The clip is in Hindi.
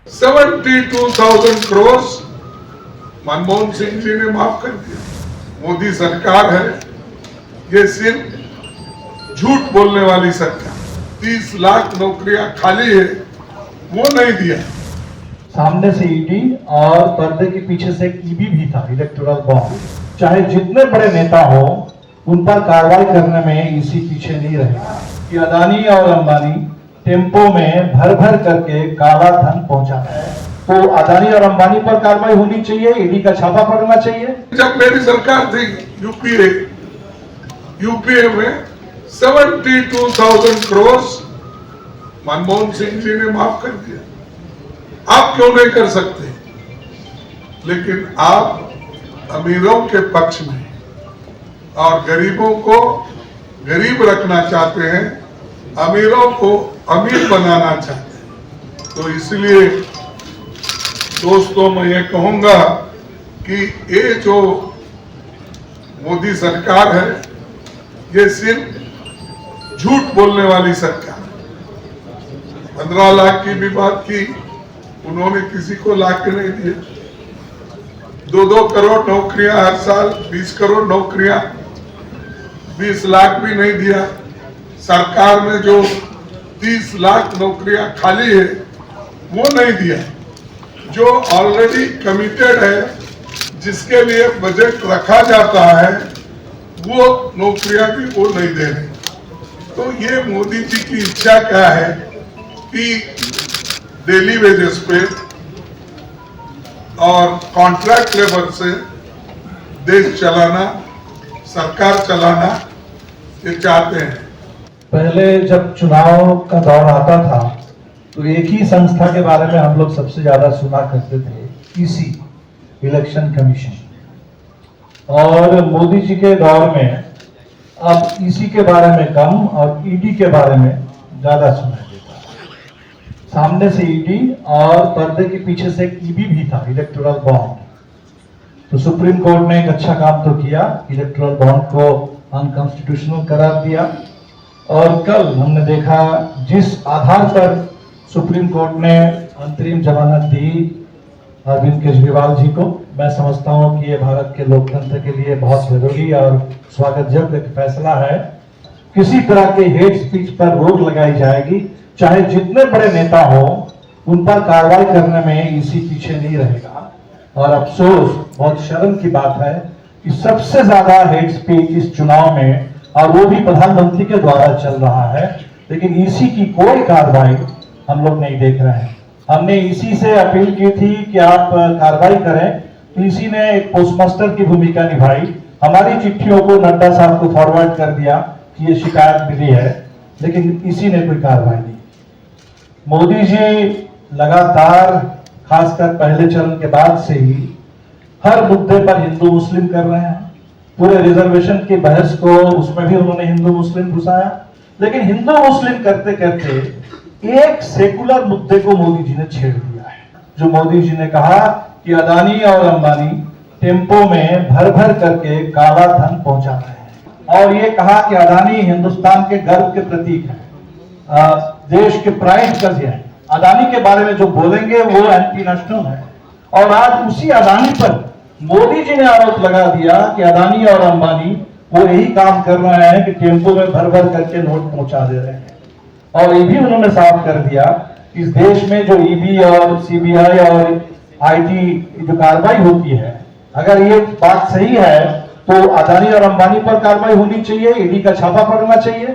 72,000 करोड़ मनमोहन सिंह जी ने माफ कर दिया। मोदी सरकार है, ये सिर्फ झूठ बोलने वाली सरकार। 30 लाख नौकरियां खाली है, वो नहीं दिया। सामने से ईडी और पर्दे के पीछे से एक ईबी भी था, इलेक्टोरल बॉन्ड। चाहे जितने बड़े नेता हो, उन पर कार्रवाई करने में ईसी पीछे नहीं रहेगा। कि अदानी और अंबानी टेम्पो में भर भर करके काला धन पहुंचाता है, तो अदानी और अंबानी पर कार्रवाई होनी चाहिए, ईडी का छापा पड़ना चाहिए। जब मेरी सरकार थी यूपीए में 72,000 करोड़ मनमोहन सिंह जी ने माफ कर दिया। आप क्यों नहीं कर सकते? लेकिन आप अमीरों के पक्ष में और गरीबों को गरीब रखना चाहते हैं, अमीरों को अमीर बनाना चाहते हैं। तो इसलिए दोस्तों, मैं ये कहूंगा कि ये जो मोदी सरकार है, ये सिर्फ झूठ बोलने वाली सरकार। 15 लाख की भी बात की, उन्होंने किसी को लाके नहीं दिए। 2-2 करोड़ नौकरियां हर साल, 20 करोड़ नौकरियां, 20 लाख भी नहीं दिया। सरकार ने जो 30 लाख नौकरियां खाली है, वो नहीं दिया। जो ऑलरेडी कमिटेड है, जिसके लिए बजट रखा जाता है, वो नौकरियां भी वो नहीं दे रहे। तो ये मोदी जी की इच्छा क्या है कि डेली वेजेस पे और कॉन्ट्रैक्ट लेबर से देश चलाना, सरकार चलाना, ये चाहते हैं। पहले जब चुनाव का दौर आता था, तो एक ही संस्था के बारे में हम लोग सबसे ज्यादा सुना करते थे, ईसी, इलेक्शन कमीशन। और मोदी जी के दौर में अब ईसी के बारे में कम और ईडी के बारे में ज्यादा सुना देता है। सामने से ईडी और पर्दे के पीछे से एक ईबी भी था, इलेक्टोरल बॉन्ड। तो सुप्रीम कोर्ट ने एक अच्छा काम तो किया, इलेक्टोरल बॉन्ड को अनकॉन्स्टिट्यूशनल करार दिया। और कल हमने देखा जिस आधार पर सुप्रीम कोर्ट ने अंतरिम जमानत दी अरविंद केजरीवाल जी को, मैं समझता हूं कि ये भारत के लोकतंत्र के लिए बहुत जरूरी और स्वागतयोग्य फैसला है। किसी तरह के हेट स्पीच पर रोक लगाई जाएगी, चाहे जितने बड़े नेता हो, उन पर कार्रवाई करने में ईसी पीछे नहीं रहेगा। और अफसोस, बहुत शर्म की बात है कि सबसे ज्यादा हेट स्पीच इस चुनाव में, और वो भी प्रधानमंत्री के द्वारा चल रहा है, लेकिन ईसी की कोई कार्रवाई हम लोग नहीं देख रहे हैं। हमने ईसी से अपील की थी कि आप कार्रवाई करें। ईसी ने एक पोस्टमास्टर की भूमिका निभाई, हमारी चिट्ठियों को नड्डा साहब को फॉरवर्ड कर दिया कि ये शिकायत मिली है, लेकिन ईसी ने कोई कार्रवाई नहीं। मोदी जी लगातार, खासकर पहले चरण के बाद से ही, हर मुद्दे पर हिंदू मुस्लिम कर रहे हैं। पूरे रिजर्वेशन की बहस को उसमें भी उन्होंने हिंदू मुस्लिम घुसाया। लेकिन हिंदू मुस्लिम करते करते एक सेकुलर मुद्दे को मोदी जी ने छेड़ दिया है। जो मोदी जी ने कहा कि अदानी और अंबानी टेम्पो में भर भर करके काला धन पहुंचा रहे हैं, और ये कहा कि अदानी हिंदुस्तान के गर्व के प्रतीक है, देश के प्राइड का है। अदानी के बारे में जो बोलेंगे वो एंटी नेशनल है। और आज उसी अदानी पर मोदी जी ने आरोप लगा दिया कि अदानी और अंबानी वो यही काम कर रहे हैं कि टेम्पो में भर भर करके नोट पहुंचा दे रहे हैं। और ये भी उन्होंने साफ कर दिया कि इस देश में जो ईडी और सीबीआई और आईटी जो कार्रवाई होती है, अगर ये बात सही है, तो अदानी और अंबानी पर कार्रवाई होनी चाहिए, ईडी का छापा पड़ना चाहिए।